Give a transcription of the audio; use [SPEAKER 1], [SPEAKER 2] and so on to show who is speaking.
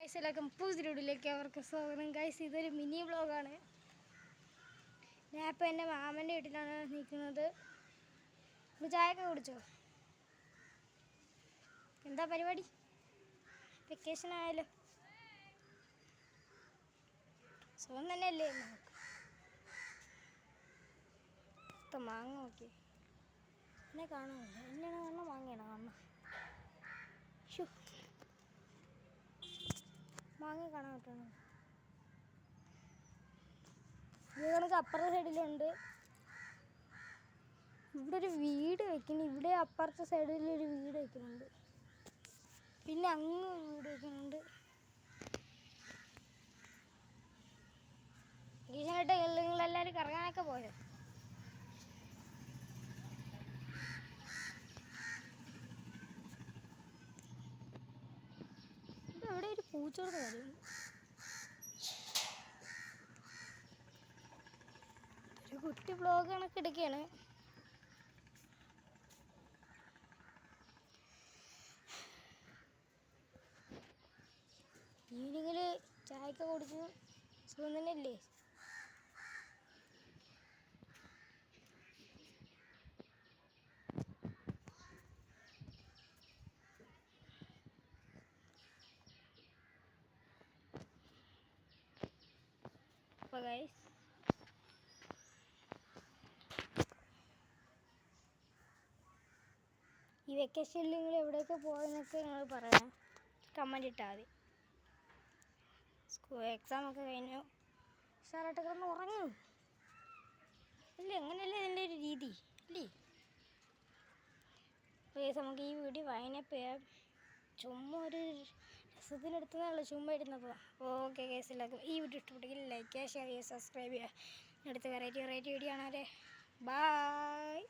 [SPEAKER 1] ഗൈസിലൊക്കെ പുതിയൊരുടിലേക്ക് അവർക്ക് സ്വാഗതം. ഗൈസ്, ഇതൊരു മിനി വ്ളോഗാണ്. ഞാൻ ഇപ്പോൾ എൻ്റെ മാമൻ്റെ വീട്ടിലാണ് നിൽക്കുന്നത്. ചായയൊക്കെ കുടിച്ചോ? എന്താ പരിപാടി? വെക്കേഷൻ ആയാലോ? സുഖം തന്നെയല്ലേ? മൊത്തം മാങ്ങ നോക്കി എന്നെ കാണാനില്ല. എന്നെയാണ് കാണണം, മാങ്ങയാണ് കാണണം. മാങ്ങ കാണാൻ പറ്റുന്നു. ഇത് കണക്ക് അപ്പുറത്തെ സൈഡിലുണ്ട്. ഇവിടെ ഒരു വീട് വെക്കുന്നു. ഇവിടെ അപ്പുറത്തെ സൈഡിലൊരു വീട് വെക്കുന്നുണ്ട്. പിന്നെ അങ്ങ് ഒരു വീട് വെക്കുന്നുണ്ട്. ഈശായിട്ട് നിങ്ങളെല്ലാവരും കറങ്ങാനൊക്കെ പോയോ? ഇവിടെ ഒരു പൂച്ചോട് കാര്യം. ഒരു കുട്ടി വ്ളോഗ് കണക്ക് എടുക്കുകയാണ്. ഈവനിങ്ങിൽ ചായയൊക്കെ കുടിച്ചു. സുഖം തന്നെയല്ലേ? അപ്പോൾ ഗൈസ്, ഈ വെക്കേഷനിൽ നിങ്ങൾ എവിടെയൊക്കെ പോയെന്നൊക്കെ നിങ്ങൾ പറയാം. കമൻറ്റ് ഇട്ടാൽ മതി. എക്സാമൊക്കെ കഴിഞ്ഞു. ഉഷാറായിട്ട് കിടന്ന് ഉറങ്ങും അല്ലേ? അങ്ങനെയല്ലേ ഇതിൻ്റെ ഒരു രീതി അല്ലേ? ഗൈസ്, നമുക്ക് ഈ വീഡിയോ വൈൻഡപ്പ് ചെയ്യാം. ചുമ്മാ ഒരു രസത്തിനെടുത്തതാണല്ലോ, ചുമ്മാ ഇരുന്നപ്പോൾ. ഓക്കെ ഗൈസ്, എല്ലാവർക്കും ഈ വീഡിയോ ഇഷ്ടപ്പെട്ടെങ്കിൽ ലൈക്ക് ചെയ്യുക, ഷെയർ ചെയ്യുക, സബ്സ്ക്രൈബ് ചെയ്യുക. അടുത്ത വെറൈറ്റി വീഡിയോ ആണല്ലേ. ബൈ.